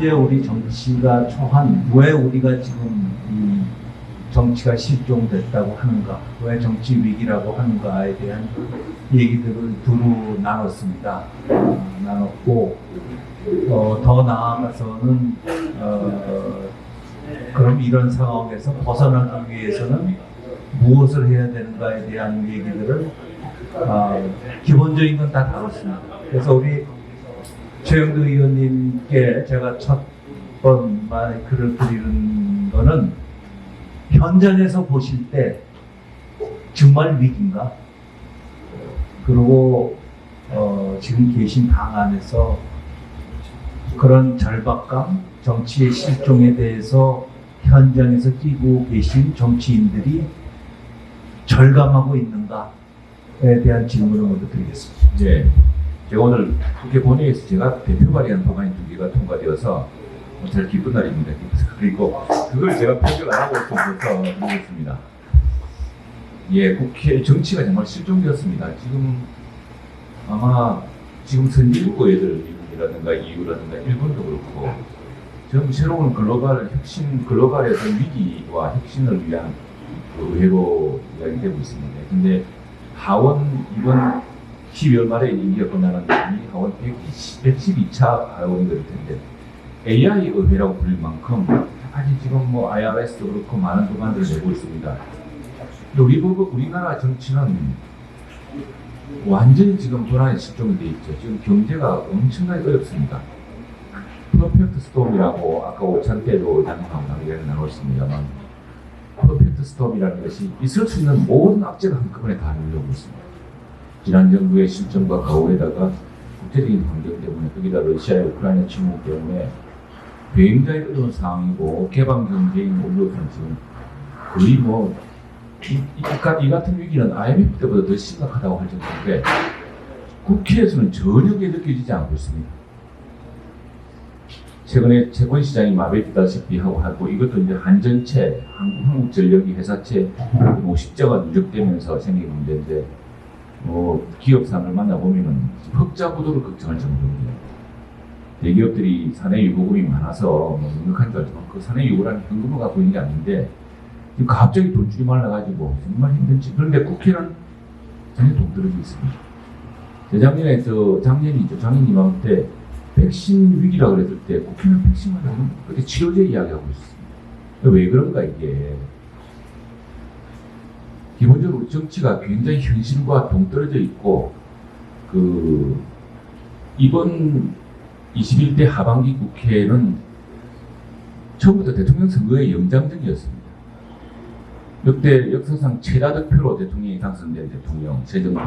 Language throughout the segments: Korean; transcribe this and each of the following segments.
현재 우리 정치가 처한 왜 우리가 지금 이 정치가 실종됐다고 하는가, 왜 정치 위기라고 하는가에 대한 얘기들을 두루 나눴습니다. 나눴고 더 나아가서는 그럼 이런 상황에서 벗어나기 위해서는 무엇을 해야 되는가에 대한 얘기들을 기본적인 건 다 다뤘습니다. 그래서 우리 최영두 의원님께 제가 첫 번 글을 드리는 거는 현장에서 보실 때 정말 위기인가? 그리고 지금 계신 당 안에서 그런 절박감, 정치의 실종에 대해서 현장에서 뛰고 계신 정치인들이 절감하고 있는가에 대한 질문을 먼저 드리겠습니다. 네. 제가 오늘 국회 본회의에서 제가 대표 발의한 법안이 2개가 통과되어서 잘 기쁜 날입니다. 그리고 그걸 제가 표결 안 하고 있어서 드리겠습니다. 예, 국회 정치가 정말 실종되었습니다. 지금 아마 지금 선진국 애들 미국이라든가 EU라든가 일본도 그렇고 전부 새로운 글로벌의 어떤 위기와 혁신을 위한 그 의회로 이야기되고 있습니다. 근데 하원 이번 12월 말에 임기가 끝나는 이 하원 112차 하원이 될 텐데 AI 의회라고 불릴 만큼 아직 지금 뭐 IRS도 그렇고 많은 법안들을 내고 있습니다. 우리나라 정치는 완전히 지금 불안에 실종이 돼 있죠. 지금 경제가 엄청나게 어렵습니다. 퍼펙트 스톰이라고 아까 오찬 때도 장님하고 이야기를 나눴습니다만 퍼펙트 스톰이라는 것이 있을 수 있는 모든 악재가 한꺼번에 다 밀려오고 있습니다. 지난 정부의 실정과 가오에다가 국제적인 환경 때문에 거기다 러시아의 우크라이나 침공 때문에 굉장히 어려운 상황이고 개방 경제인 우리로서는 지금 거의 뭐 이 같은 위기는 IMF 때보다 더 심각하다고 할 정도인데 국회에서는 전혀 느껴지지 않고 있습니다. 최근에 채권시장이 마비되다시피 하고 이것도 이제 한전체, 한국전력이 회사채 50조가 누적되면서 생긴 문제인데 기업상을 만나보면은 흑자 부도를 걱정할 정도입니다. 대기업들이 사내 유보금이 많아서 넉넉한 줄 알지만 그 사내 유보라는 현금을 갖고 있는 게 아닌데 갑자기 돈줄이 말라가지고 정말 힘든지. 그런데 국회는 전혀 동떨어져 있습니다. 재작년에 작년님한테 백신 위기라고 그랬을 때 국회는 백신만 하면 그렇게 치료제 이야기하고 있습니다. 왜 그런가 이게. 기본적으로 정치가 굉장히 현실과 동떨어져 있고 이번 21대 하반기 국회는 처음부터 대통령 선거의 연장전이었습니다. 역대 역사상 최다 득표로 대통령이 당선된 대통령 최정부,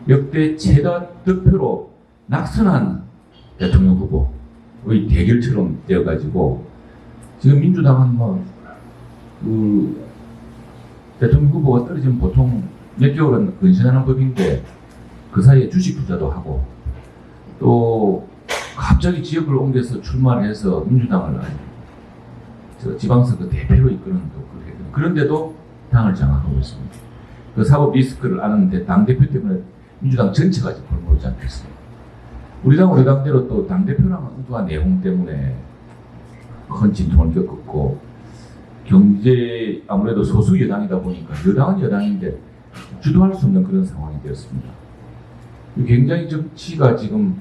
역대 최다 득표로 낙선한 대통령 후보의 대결처럼 되어가지고 지금 민주당은 대통령 후보가 떨어지면 보통 몇 개월은 근신하는 법인데 그 사이에 주식 투자도 하고 또 갑자기 지역을 옮겨서 출마를 해서 민주당을 지방선거 대표로 이끄는 그런데도 당을 장악하고 있습니다. 그 사법 리스크를 아는데 당대표 때문에 민주당 전체가 지금 골몰지 않겠습니다. 우리 당대로 또 당대표랑 의도한 내용 때문에 큰 진통을 겪었고 경제 아무래도 소수 여당이다 보니까 여당은 여당인데 주도할 수 없는 그런 상황이 되었습니다. 굉장히 정치가 지금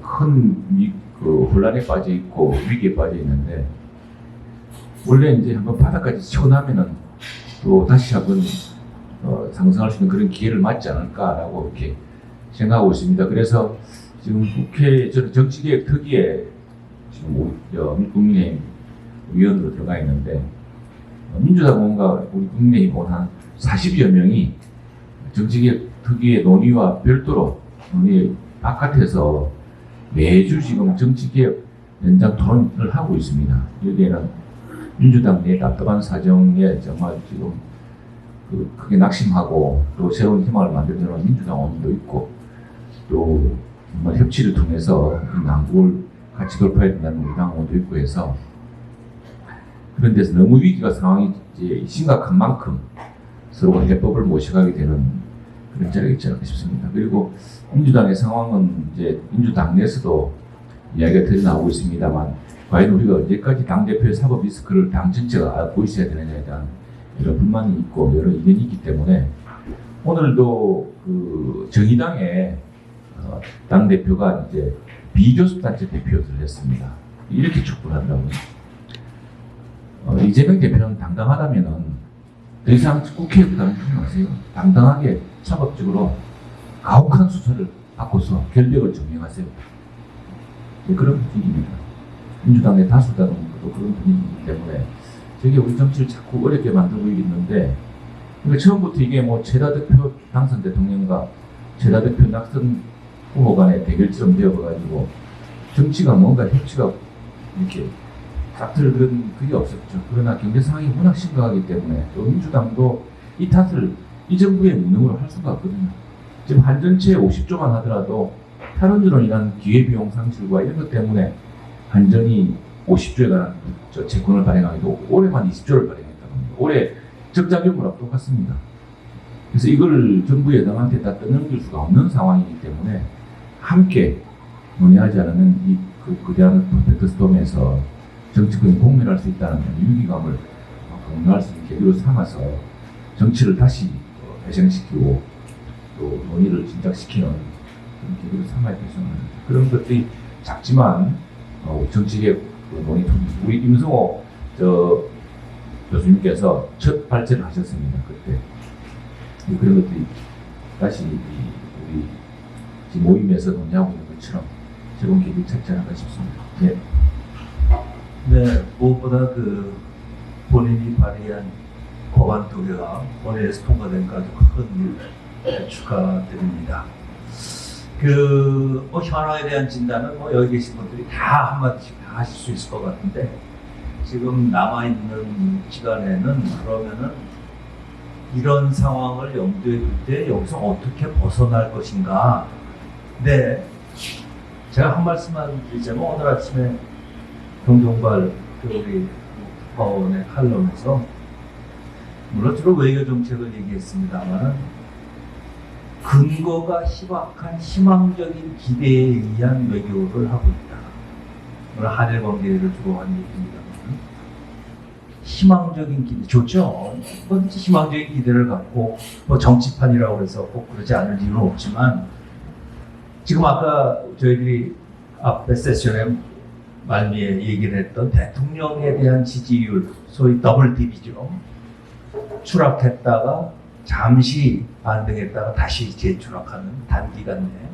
큰 혼란에 빠져 있고 위기에 빠져 있는데 원래 이제 한번 바닥까지 치고 나면은 또 다시 한번 상승할 수 있는 그런 기회를 맞지 않을까라고 이렇게 생각하고 있습니다. 그래서 지금 국회 정치개혁 특위에 지금 국민의힘 위원으로 들어가 있는데 민주당과 우리 국민의힘 한 40여 명이 정치개혁 특위의 논의와 별도로 논의 바깥에서 매주 지금 정치개혁 연장 토론을 하고 있습니다. 여기에는 민주당 내 답답한 사정에 정말 지금 크게 낙심하고 또 새로운 희망을 만들려는 민주당 의원도 있고 또 정말 협치를 통해서 이 난국을 같이 돌파해야 된다는 우리 당 의원도 있고 해서 그런 데서 너무 위기가 상황이 이제 심각한 만큼 서로가 해법을 모셔가게 되는 그런 자리가 있지 않을까 싶습니다. 그리고 민주당의 상황은 이제 민주당 내에서도 이야기가 드러나오고 있습니다만 과연 우리가 언제까지 당대표의 사법 리스크를 당 전체가 알고 있어야 되느냐에 대한 여러 불만이 있고 여러 의견이 있기 때문에 오늘도 그 정의당의 당대표가 이제 비교섭단체 대표를 했습니다. 이렇게 촉구를 하더라고요. 이재명 대표는 당당하다면은 더 이상 국회에 부담을 주지 마세요. 당당하게 사법적으로 가혹한 수사를 바꿔서 결백을 증명하세요. 네, 그런 분위기입니다. 민주당의 다수당은 또 그런 분위기이기 때문에 저게 우리 정치를 자꾸 어렵게 만들고 있는데 그러니까 처음부터 이게 뭐 최다 득표 당선 대통령과 최다 득표 낙선 후보 간의 대결처럼 되어가지고 정치가 뭔가 협치가 이렇게 싹틀 그런 그게 없었죠. 그러나 경제 상황이 워낙 심각하기 때문에 또 민주당도 이 탓을 이 정부의 무능으로 할 수가 없거든요. 지금 한전체 50조만 하더라도 탈원전으로 인한 기회비용 상실과 이런 것 때문에 한전이 50조에 관한 채권을 발행하기도 올해만 20조를 발행했다고 합니다. 올해 적자 규모랑 똑같습니다. 그래서 이걸 정부 여당한테 다 떠넘길 수가 없는 상황이기 때문에 함께 논의하지 않으면 이 거대한 퍼펙트 스톰에서 정치권이 공멸할 수 있다는 위기감을 공유할 수 있는 계기로 삼아서 정치를 다시 회생시키고 또 논의를 진작시키는 그런 계기로 삼아야 되죠. 그런 것들이 작지만 정치계 논의 우리 임성호 교수님께서 첫 발제를 하셨습니다. 그때 그런 것들이 다시 우리 지금 모임에서 논의하고 있는 것처럼 새로운 계기를 찾지 않을까 싶습니다. 네. 네, 무엇보다 그 본인이 발의한 법안 두 개가 본회의에서 통과된 거 아주 큰 일 축하드립니다. 현황에 대한 진단은 여기 계신 분들이 다 한마디씩 다 하실 수 있을 것 같은데 지금 남아있는 시간에는 그러면은 이런 상황을 염두에 둘 때 여기서 어떻게 벗어날 것인가. 네, 제가 한 말씀만 드리자면 오늘 아침에 경종발 우리 법원의 칼럼에서 물론 주로 외교 정책을 얘기했습니다만 근거가 희박한 희망적인 기대에 의한 외교를 하고 있다. 오늘 한일 관계를 주로 한 얘기입니다만 희망적인 기대 좋죠. 뭐든지 희망적인 기대를 갖고 정치판이라고 해서 꼭 그러지 않을 이유는 없지만 지금 아까 저희들이 앞에 세션에 말미에 얘기를 했던 대통령에 대한 지지율, 소위 더블 딥이죠. 추락했다가 잠시 반등했다가 다시 재추락하는 단기간 내에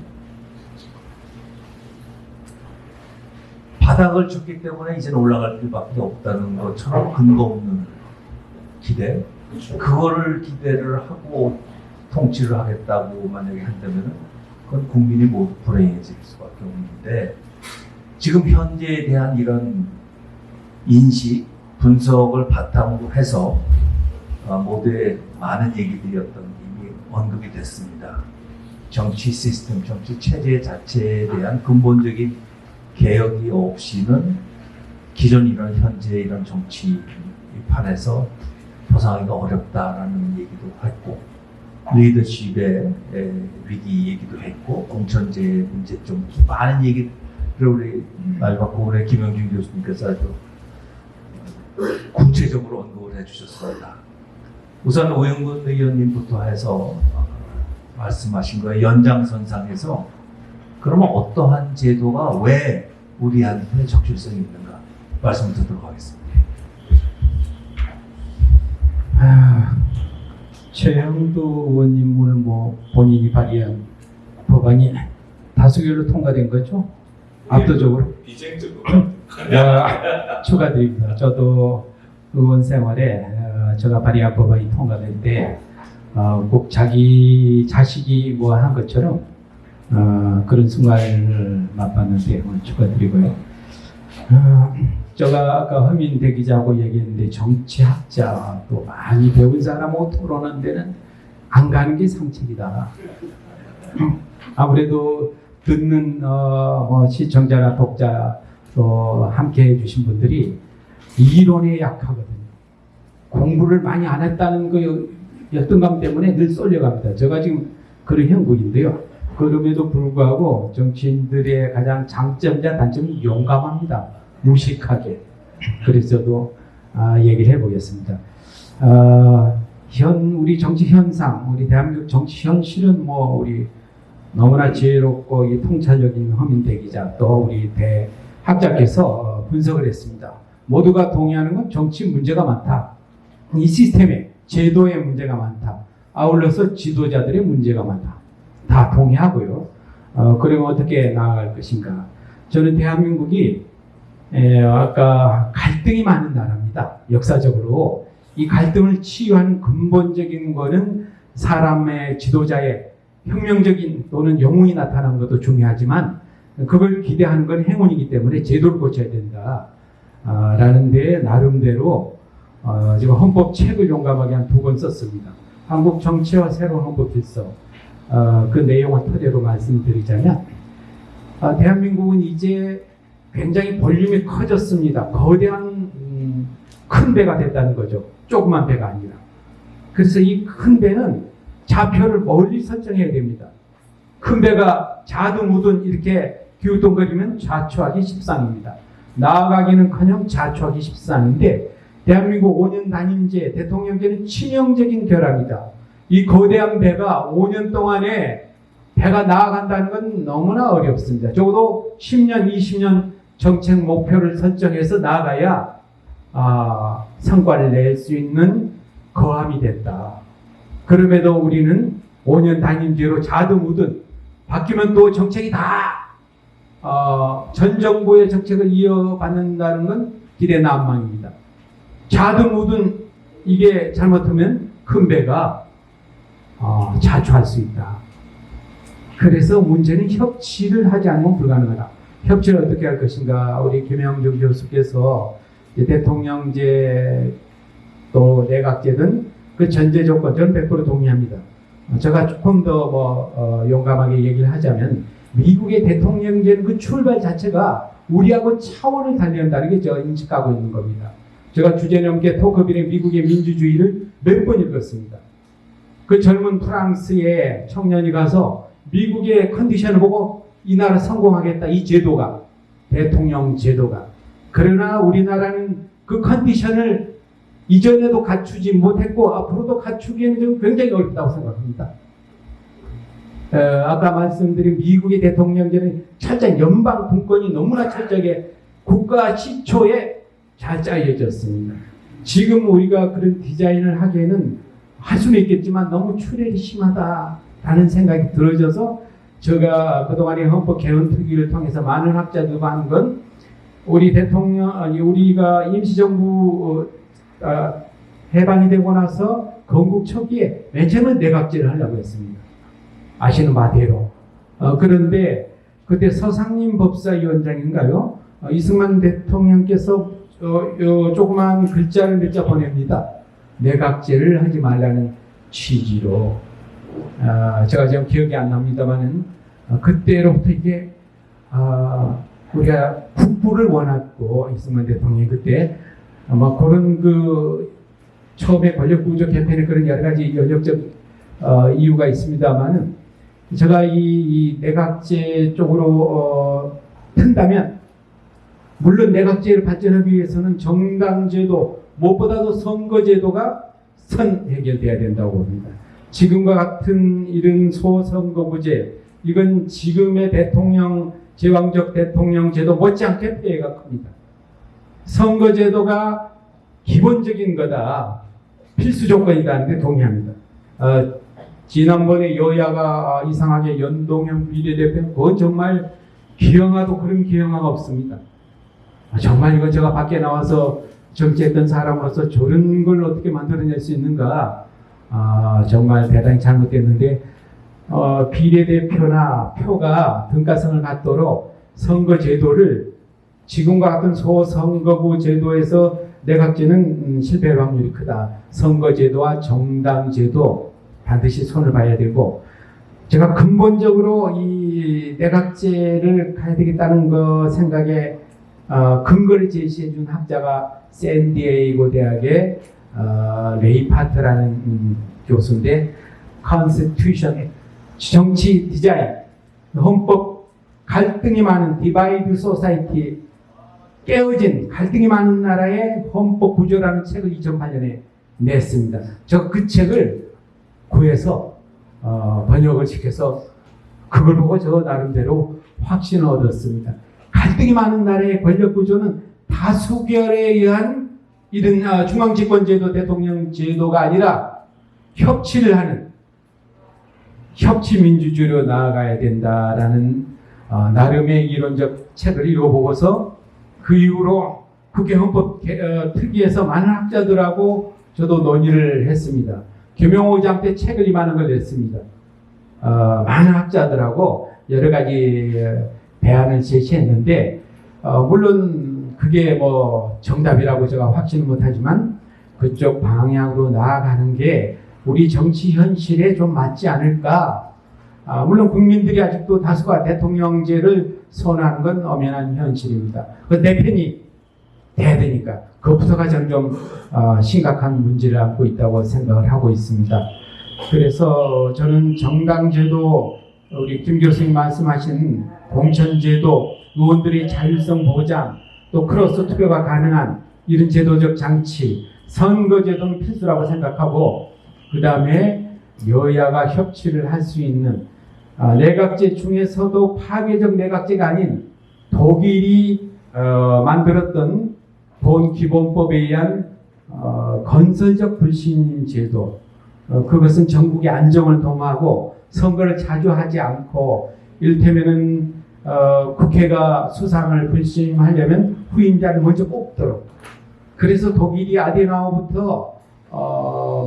바닥을 쳤기 때문에 이제는 올라갈 길밖에 없다는 것처럼 근거 없는 기대, 그거를 기대를 하고 통치를 하겠다고 만약에 한다면 그건 국민이 모두 불행해질 수밖에 없는데 지금 현재에 대한 이런 인식, 분석을 바탕으로 해서 모두의 많은 얘기들이 이미 언급이 됐습니다. 정치 시스템, 정치 체제 자체에 대한 근본적인 개혁이 없이는 기존 이런 현재 이런 정치판에서 벗어나기가 어렵다라는 얘기도 했고 리더십의 위기 얘기도 했고 공천제 문제점 많은 얘기를 우리 말바꾸의 김영준 교수님께서 아주 구체적으로 언급을 해주셨습니다. 우선 오영근 의원님부터 해서 말씀하신 거에 연장선상에서 그러면 어떠한 제도가 왜 우리한테 적절성이 있는가 말씀을 듣도록 하겠습니다. 최영도 의원님 오늘 본인이 발의한 법안이 다수결로 통과된 거죠? 압도적으로? 비쟁적으로. 축하드립니다. 저도 의원 생활에 제가 발의한 법안이 통과될 때 꼭 자기 자식이 한 것처럼 그런 순간을 맛봤는데 오늘 축하드리고요. 제가 아까 허민 대기자하고 얘기했는데 정치학자 또 많이 배운 사람하고 토론하는 데는 안 가는 게 상책이다. 아무래도 듣는 시청자나 독자 또 함께 해주신 분들이 이론에 약하거든요. 공부를 많이 안 했다는 그 열등감 때문에 늘 쏠려갑니다. 제가 지금 그런 형국인데요. 그럼에도 불구하고 정치인들의 가장 장점이자 단점이 용감합니다. 무식하게. 그래서도 얘기를 해보겠습니다. 우리 정치 현상, 우리 대한민국 정치 현실은 뭐 우리 너무나 지혜롭고 이 통찰력인 허민대 기자 또 우리 대학자께서 분석을 했습니다. 모두가 동의하는 건 정치 문제가 많다. 이 시스템에 제도의 문제가 많다. 아울러서 지도자들의 문제가 많다. 다 동의하고요. 그러면 어떻게 나아갈 것인가? 저는 대한민국이 아까 갈등이 많은 나라입니다. 역사적으로 이 갈등을 치유하는 근본적인 거는 사람의 지도자의 혁명적인 또는 영웅이 나타나는 것도 중요하지만 그걸 기대하는 건 행운이기 때문에 제도를 고쳐야 된다. 라는 데 나름대로 제가 헌법책을 용감하게 한 2권 썼습니다. 한국 정치와 새로운 헌법 질서. 그 내용을 토대로 말씀드리자면 대한민국은 이제 굉장히 볼륨이 커졌습니다. 거대한 큰 배가 됐다는 거죠. 조그만 배가 아니라. 그래서 이 큰 배는 좌표를 멀리 설정해야 됩니다. 큰 배가 자두무둔 이렇게 기우뚱거리면 좌초하기 십상입니다. 나아가기는커녕 좌초하기 십상인데 대한민국 5년 단임제 대통령제는 치명적인 결함이다. 이 거대한 배가 5년 동안에 배가 나아간다는 건 너무나 어렵습니다. 적어도 10년, 20년 정책 목표를 설정해서 나아가야 성과를 낼 수 있는 거함이 됐다. 그럼에도 우리는 5년 단임제로 자두무든 바뀌면 또 정책이 다 전 정부의 정책을 이어받는다는 건 기대난망입니다. 자두무든 이게 잘못하면 큰 배가 자초할 수 있다. 그래서 문제는 협치를 하지 않으면 불가능하다. 협치를 어떻게 할 것인가? 우리 김영중 교수께서 대통령제 또 내각제든 그 전제 조건 저는 100% 동의합니다. 제가 조금 더 용감하게 얘기를 하자면 미국의 대통령제는 그 출발 자체가 우리하고 차원을 달리한다는 게 제가 인식하고 있는 겁니다. 제가 주제넘게 토크빌의 미국의 민주주의를 몇 번 읽었습니다. 그 젊은 프랑스의 청년이 가서 미국의 컨디션을 보고 이 나라 성공하겠다. 이 제도가 대통령 제도가. 그러나 우리나라는 그 컨디션을 이전에도 갖추지 못했고 앞으로도 갖추기에는 좀 굉장히 어렵다고 생각합니다. 아까 말씀드린 미국의 대통령제는 철저히 연방 분권이 너무나 철저하게 국가 시초에 잘 짜여졌습니다. 지금 우리가 그런 디자인을 하기에는 할 수는 있겠지만 너무 출혈이 심하다라는 생각이 들어져서 제가 그동안의 헌법 개헌 특위를 통해서 많은 학자들과 한 건 우리 우리가 임시정부 해방이 되고 나서 건국 초기에 맨 처음에 내각제를 하려고 했습니다. 아시는 바대로. 그런데 그때 서상림 법사위원장인가요? 이승만 대통령께서 조그만 글자를 몇 자 보냅니다. 내각제를 하지 말라는 취지로. 제가 지금 기억이 안 납니다만은 그때로부터 이게 우리가 국부를 원했고 이승만 대통령이 그때 아마 그런 처음에 권력구조 개편에 그런 여러 가지 연역적 이유가 있습니다만은 제가 이 내각제 쪽으로 튼다면 물론 내각제를 발전하기 위해서는 정당제도 무엇보다도 선거제도가 선 해결돼야 된다고 봅니다. 지금과 같은 이런 소선거구제 이건 지금의 제왕적 대통령제도 못지않게 폐해가 큽니다. 선거제도가 기본적인 거다. 필수 조건이다 하는데 동의합니다. 지난번에 여야가 이상하게 연동형 비례대표 그건 정말 기형아도 그런 기형아가 없습니다. 정말 이거 제가 밖에 나와서 정치했던 사람으로서 저런 걸 어떻게 만들어낼 수 있는가 정말 대단히 잘못됐는데 비례대표나 표가 등가성을 갖도록 선거제도를 지금과 같은 소선거구 제도에서 내각제는 실패할 확률이 크다. 선거제도와 정당제도 반드시 손을 봐야 되고 제가 근본적으로 이 내각제를 가야 되겠다는 거 생각에 근거를 제시해 준 학자가 샌디에이고 대학의 레이 파트라는 교수인데 Constitution 정치 디자인 헌법 갈등이 많은 디바이드 소사이티, 깨어진 갈등이 많은 나라의 헌법 구조라는 책을 2008년에 냈습니다. 저 그 책을 구해서 번역을 시켜서 그걸 보고 저 나름대로 확신을 얻었습니다. 갈등이 많은 나라의 권력 구조는 다수결에 의한 이런 중앙집권제도 대통령 제도가 아니라 협치를 하는 협치민주주의로 나아가야 된다라는 나름의 이론적 책을 읽어보고서 그 이후로 국회 헌법 특위에서 많은 학자들하고 저도 논의를 했습니다. 김용호 의장 때 책을 이만한 걸 냈습니다. 많은 학자들하고 여러 가지 대안을 제시했는데 물론 그게 뭐 정답이라고 제가 확신은 못하지만 그쪽 방향으로 나아가는 게 우리 정치 현실에 좀 맞지 않을까. 물론 국민들이 아직도 다수가 대통령제를 선호하는 건 엄연한 현실입니다. 그 내 편이 돼야 되니까 그것부터가 저는 좀 심각한 문제를 안고 있다고 생각을 하고 있습니다. 그래서 저는 정당제도, 우리 김 교수님 말씀하신 공천제도, 의원들의 자율성 보장, 또 크로스 투표가 가능한 이런 제도적 장치, 선거제도는 필수라고 생각하고, 그 다음에 여야가 협치를 할 수 있는 내각제 중에서도 파괴적 내각제가 아닌 독일이 만들었던 본 기본법에 의한 건설적 불신 제도, 그것은 전국의 안정을 도모하고 선거를 자주 하지 않고 이를테면은 국회가 수상을 불심하려면 후임자를 먼저 뽑도록. 그래서 독일이 아데나우부터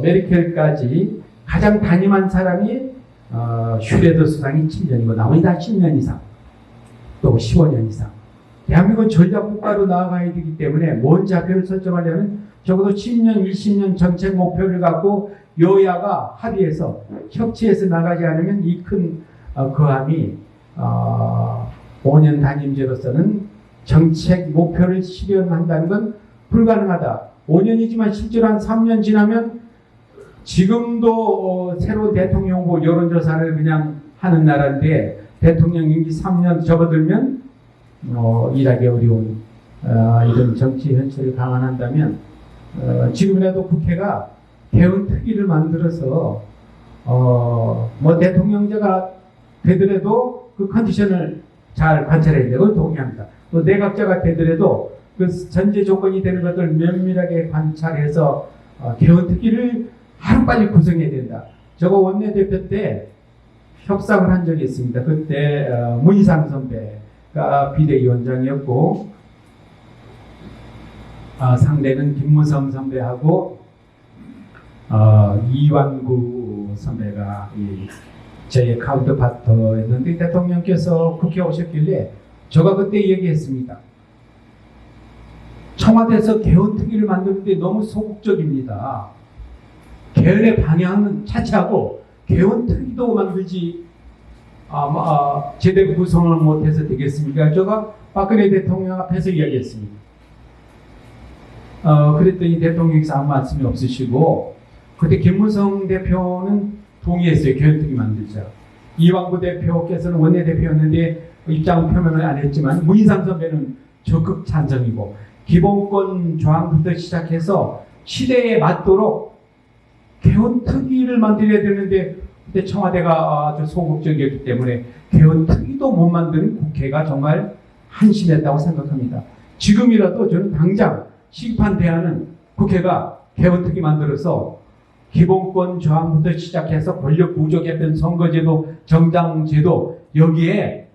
메르켈까지 가장 단임한 사람이 슈레더 수상이 7년이고 나머지 다 10년 이상 또 15년 이상. 대한민국은 전략국가로 나아가야 되기 때문에 뭔 좌표를 설정하려면 적어도 10년, 20년 정책 목표를 갖고 여야가 합의해서 협치해서 나가지 않으면 이 큰 거함이 5년 단임제로서는 정책 목표를 실현한다는 건 불가능하다. 5년이지만 실제로 한 3년 지나면 지금도 새로운 대통령 후보 여론조사를 그냥 하는 나라인데 대통령 임기 3년 접어들면 일하기 어려운 이런 정치 현실을 감안한다면 지금이라도 국회가 개헌 특위를 만들어서 뭐 대통령제가 되더라도 그 컨디션을 잘 관찰해야 되고 동의합니다. 또 내각제가 되더라도 그 전제 조건이 되는 것들 면밀하게 관찰해서 개헌 특위를 하루빨리 구성해야 된다. 저거 원내대표 때 협상을 한 적이 있습니다. 그때 문희상 선배가 비대위원장이었고 상대는 김무성 선배하고 이완구 선배가 제 카운터파트였는데 대통령께서 국회에 오셨길래 제가 그때 얘기했습니다. 청와대에서 개헌특위를 만드는데 너무 소극적입니다. 개헌의 방향은 차치하고 개헌특위도 만들지 제대로 구성을 못해서 되겠습니까? 제가 박근혜 대통령 앞에서 이야기했습니다. 그랬더니 대통령께서 아무 말씀이 없으시고 그때 김무성 대표는 동의했어요. 개헌특위 만들자. 이완구 대표께서는 원내대표였는데 입장 표명을 안 했지만 문희상 선배는 적극 찬성이고 기본권 조항부터 시작해서 시대에 맞도록 개헌특위를 만들어야 되는데 그때 청와대가 아주 소극적이었기 때문에 개헌특위도 못 만드는 국회가 정말 한심했다고 생각합니다. 지금이라도 저는 당장 시급한 대안은 국회가 개헌특위 만들어서 기본권 조항부터 시작해서 권력 구조 개편, 선거제도, 정당제도 여기에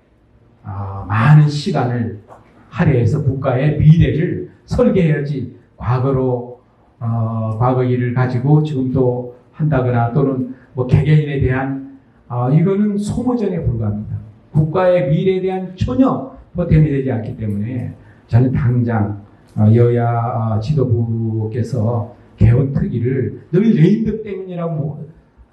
많은 시간을 할애해서 국가의 미래를 설계해야지 과거 일을 가지고 지금도 한다거나 또는 뭐 개개인에 대한 이거는 소모전에 불과합니다. 국가의 미래에 대한 전혀 보탬이 되지 않기 때문에 저는 당장 여야 지도부께서 개헌특위를 늘 레임덕 때문이라고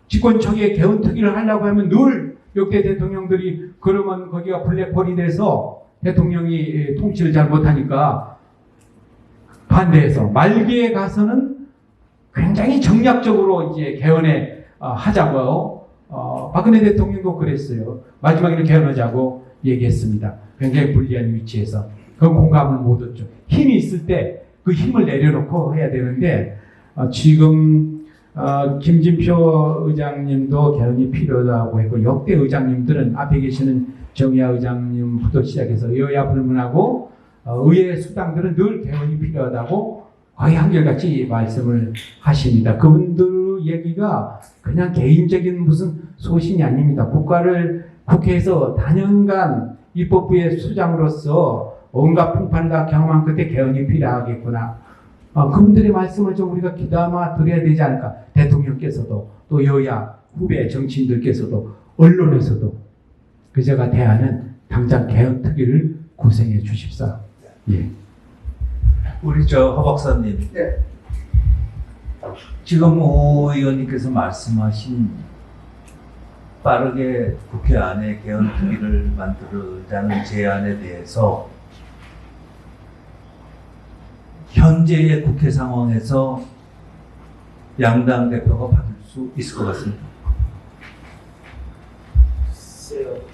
집권 초기에 개헌특위를 하려고 하면 늘 역대 대통령들이 그러면 거기가 블랙홀이 돼서 대통령이 통치를 잘 못하니까 반대해서 말기에 가서는 굉장히 정략적으로 이제 개헌에 하자고 박근혜 대통령도 그랬어요. 마지막에는 개헌하자고 얘기했습니다. 굉장히 불리한 위치에서. 그건 공감을 못 얻죠. 힘이 있을 때 그 힘을 내려놓고 해야 되는데 지금 김진표 의장님도 개헌이 필요하다고 했고 역대 의장님들은 앞에 계시는 정의아 의장님부터 시작해서 여야 불문하고 의회 수당들은 늘 개헌이 필요하다고 거의 한결같이 말씀을 하십니다. 그분들 얘기가 그냥 개인적인 무슨 소신이 아닙니다. 국회에서 단연간 입법부의 수장으로서 온갖 풍파를 다 경험한 끝에 개헌이 필요하겠구나. 그분들의 말씀을 좀 우리가 귀담아 드려야 되지 않을까. 대통령께서도 또 여야 후배 정치인들께서도 언론에서도 그 제가 대안은 당장 개헌 특위를 구성해 주십사. 예. 우리 허 박사님. 네. 지금 오 의원님께서 말씀하신 빠르게 국회 안에 개헌 특위를 만들자는 제안에 대해서 현재의 국회 상황에서 양당 대표가 받을 수 있을 것 같습니다.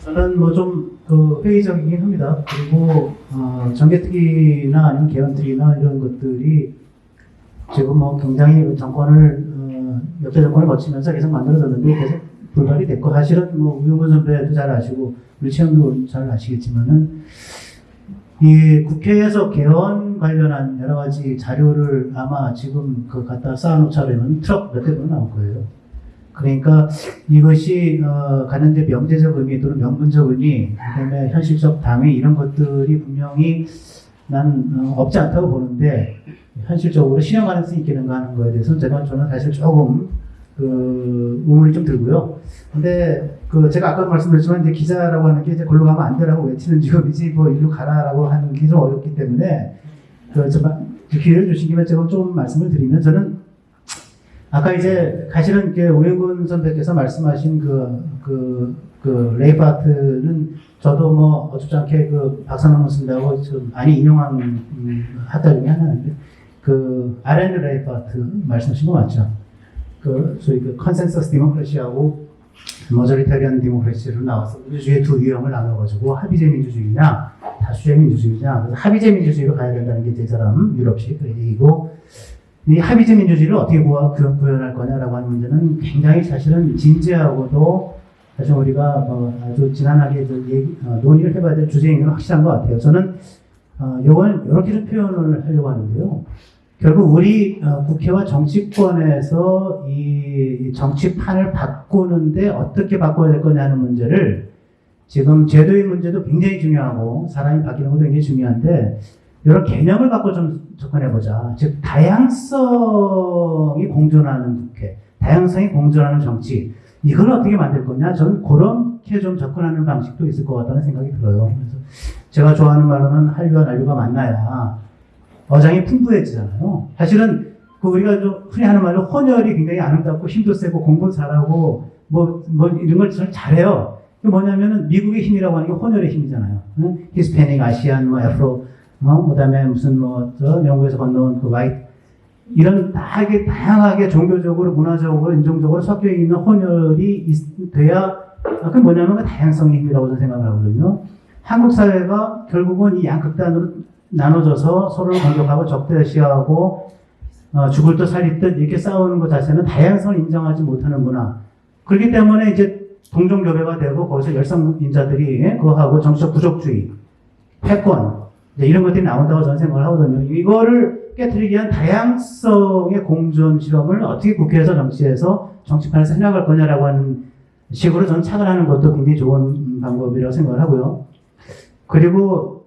저는 뭐 좀 회의적이긴 합니다. 그리고 정개특위나 아니면 개헌특위나 이런 것들이 지금 뭐 굉장히 정권을 역대 정권을 거치면서 계속 만들어졌는데 계속 불발이 됐고 사실은 뭐 우영근 선배도 잘 아시고 우리 최영도 잘 아시겠지만은 이 국회에서 개헌 관련한 여러 가지 자료를 아마 지금 갖다 쌓아놓자면 트럭 몇 대분 나올 거예요. 그러니까 이것이 가는데 명제적 의미 또는 명분적 의미, 그다음에 현실적 당위 이런 것들이 분명히 난 없지 않다고 보는데 현실적으로 실현 가능성이 있겠는가 하는 거에 대해서는 저는 사실 조금 의문이 좀 들고요. 근데 제가 아까 말씀드렸지만 이제 기자라고 하는 게 이제 걸로 가면 안 되라고 외치는 직업이지 뭐 일로 가라라고 하는 게 좀 어렵기 때문에 기회를 주신 김에 제가 좀 말씀을 드리면 저는 아까 이제 사실은 오영근 선배께서 말씀하신 레이파트는 저도 뭐 어줍지 않게 박사논문 쓴다고 좀 많이 인용한 학자 중에 하나인데 아렌 레이파트 말씀하신 거 맞죠? 소위 컨센서스 디모크래시하고 머저리타리안 디모크래시로 나와서 민주주의의 두 유형을 나눠가지고 합의제 민주주의냐 다수제 민주주의냐. 그래서 합의제 민주주의로 가야 된다는 게 제 사람 유럽식 얘기고, 이 합의제 민주주의를 어떻게 구현할 거냐라고 하는 문제는 굉장히 사실은 진지하고도 사실 우리가 아주 지난하게 논의를 해봐야 될 주제인 건 확실한 것 같아요. 저는 요건 이렇게 좀 표현을 하려고 하는데요. 결국 우리 국회와 정치권에서 이 정치판을 바꾸는데 어떻게 바꿔야 될 거냐는 문제를 지금 제도의 문제도 굉장히 중요하고 사람이 바뀌는 것도 굉장히 중요한데 이런 개념을 갖고 좀 접근해보자. 즉 다양성이 공존하는 국회, 다양성이 공존하는 정치, 이걸 어떻게 만들 거냐. 저는 그렇게 좀 접근하는 방식도 있을 것 같다는 생각이 들어요. 그래서 제가 좋아하는 말로는 한류와 난류가 만나야 어장이 풍부해지잖아요. 사실은 우리가 좀 흔히 하는 말로 혼혈이 굉장히 아름답고 힘도 세고 공부 잘하고 뭐 이런 걸 저는 잘해요. 그게 뭐냐면은 미국의 힘이라고 하는 게 혼혈의 힘이잖아요. 히스패닉, 아시안, 애프로, 그다음에 무슨 영국에서 건너온 화이트, 이런 다양하게 종교적으로, 문화적으로, 인종적으로 섞여 있는 혼혈이 돼야 그게 뭐냐면 다양성의 힘이라고 저는 생각을 하거든요. 한국 사회가 결국은 이 양극단으로 나눠져서 서로를 공격하고 적대시하고 죽을 듯 살릴 듯 이렇게 싸우는 것 자체는 다양성을 인정하지 못하는 문화. 그렇기 때문에 이제 동종교배가 되고 거기서 열성인자들이 그거하고 정치적 부족주의, 패권 이런 것들이 나온다고 저는 생각을 하거든요. 이거를 깨트리기 위한 다양성의 공존 실험을 어떻게 국회에서 정치에서 정치판에서 해나갈 거냐라고 하는 식으로 저는 착을 하는 것도 굉장히 좋은 방법이라고 생각을 하고요. 그리고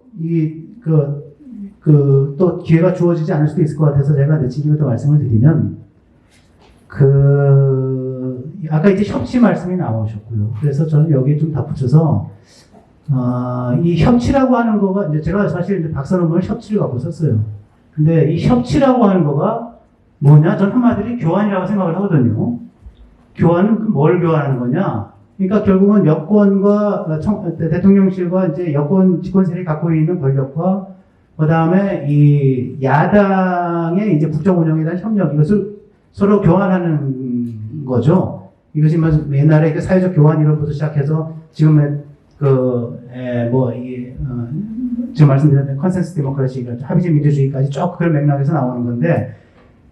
또 기회가 주어지지 않을 수도 있을 것 같아서 제가 내친 김에 또 말씀을 드리면, 아까 이제 협치 말씀이 나오셨고요. 그래서 저는 여기에 좀 덧붙여서, 이 협치라고 하는 거가, 이제 제가 사실 이제 박사 논문을 협치를 갖고 썼어요. 근데 이 협치라고 하는 거가 뭐냐? 전 한마디로 교환이라고 생각을 하거든요. 교환은 뭘 교환하는 거냐? 그러니까 결국은 여권과 대통령실과 이제 여권 집권 세력이 갖고 있는 권력과 그 다음에 이 야당의 이제 국정 운영에 대한 협력, 이것을 서로 교환하는 거죠. 이것이 뭐 옛날에 그 사회적 교환 이론부터 시작해서 지금의 지금 말씀드렸던 컨센서스 데모크라시, 합의제 민주주의까지 쭉 그런 맥락에서 나오는 건데,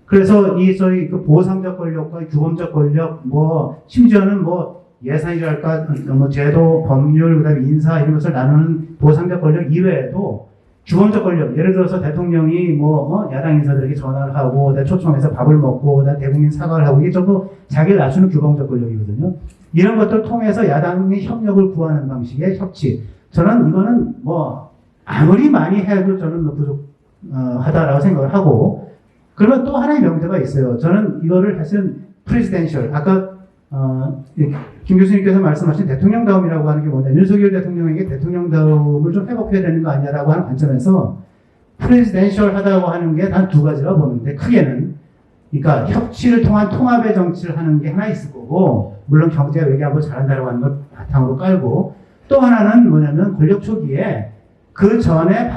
그래서 이 소위 그 보상적 권력과 규범적 권력, 뭐 심지어는 뭐 예산이랄까, 뭐 제도, 법률, 그다음에 인사 이런 것을 나누는 보상적 권력 이외에도 규범적 권력, 예를 들어서 대통령이 야당 인사들에게 전화를 하고, 초청해서 밥을 먹고, 대국민 사과를 하고, 이게 전부 자기를 낮추는 규범적 권력이거든요. 이런 것들을 통해서 야당의 협력을 구하는 방식의 협치. 저는 이거는 아무리 많이 해도 저는 부족하다라고 생각을 하고, 그러면 또 하나의 명제가 있어요. 저는 이거를 사실은 프레지덴셜, 아까 김 교수님께서 말씀하신 대통령다움이라고 하는 게 뭐냐, 윤석열 대통령에게 대통령다움을 좀 회복해야 되는 거 아니냐라고 하는 관점에서 프레지덴셜 하다고 하는 게 단 두 가지라고 보는데, 크게는 그러니까 협치를 통한 통합의 정치를 하는 게 하나 있을 거고, 물론 경제와 외교안보 잘한다고 하는 걸 바탕으로 깔고, 또 하나는 뭐냐면 권력 초기에 그 전에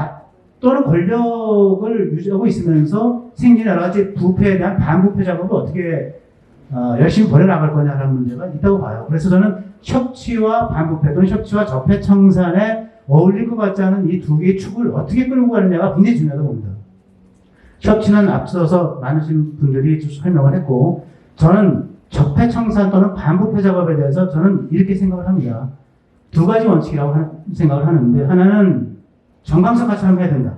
또는 권력을 유지하고 있으면서 생긴 여러 가지 부패에 대한 반부패 작업을 어떻게 열심히 벌여나갈 거냐라는 문제가 있다고 봐요. 그래서 저는 협치와 반부패 또는 협치와 적폐청산에 어울릴 것 같지 않은 이 두 개의 축을 어떻게 끌고 가느냐가 굉장히 중요하다고 봅니다. 협치는 앞서서 많으신 분들이 설명을 했고, 저는 적폐청산 또는 반부패 작업에 대해서 저는 이렇게 생각을 합니다. 두 가지 원칙이라고 생각을 하는데, 하나는 정강석화처럼 해야 된다.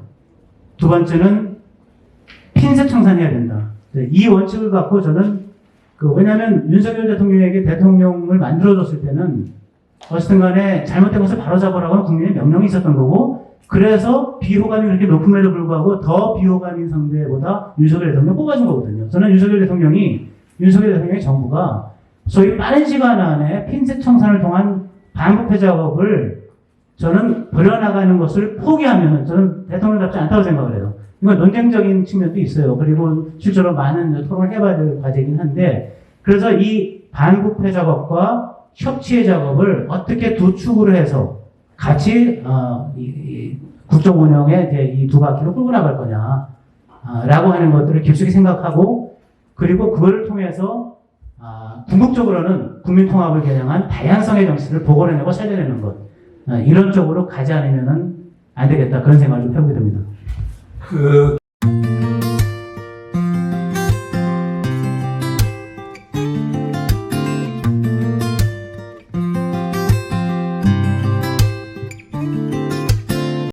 두 번째는 핀셋청산해야 된다. 이 원칙을 갖고 저는 왜냐하면 윤석열 대통령에게 대통령을 만들어줬을 때는 어쨌든 간에 잘못된 것을 바로잡으라고 하는 국민의 명령이 있었던 거고, 그래서 비호감이 그렇게 높음에도 불구하고 더 비호감인 상대보다 윤석열 대통령 뽑아준 거거든요. 저는 윤석열 대통령의 정부가 소위 빠른 시간 안에 핀셋 청산을 통한 반부패 작업을 저는 벌여나가는 것을 포기하면 저는 대통령답지 않다고 생각을 해요. 이건 논쟁적인 측면도 있어요. 그리고 실제로 많은 토론을 해봐야 될 과제이긴 한데, 그래서 이 반부패 작업과 협치의 작업을 어떻게 두 축으로 해서 같이 국정 운영의 이 두 바퀴로 끌고 나갈 거냐 라고 하는 것들을 깊숙이 생각하고, 그리고 그걸 통해서 궁극적으로는 국민 통합을 겨냥한 다양성의 정치를 복원해내고 살려내는 것, 이런 쪽으로 가지 않으면 안 되겠다, 그런 생각을 좀 해보게 됩니다.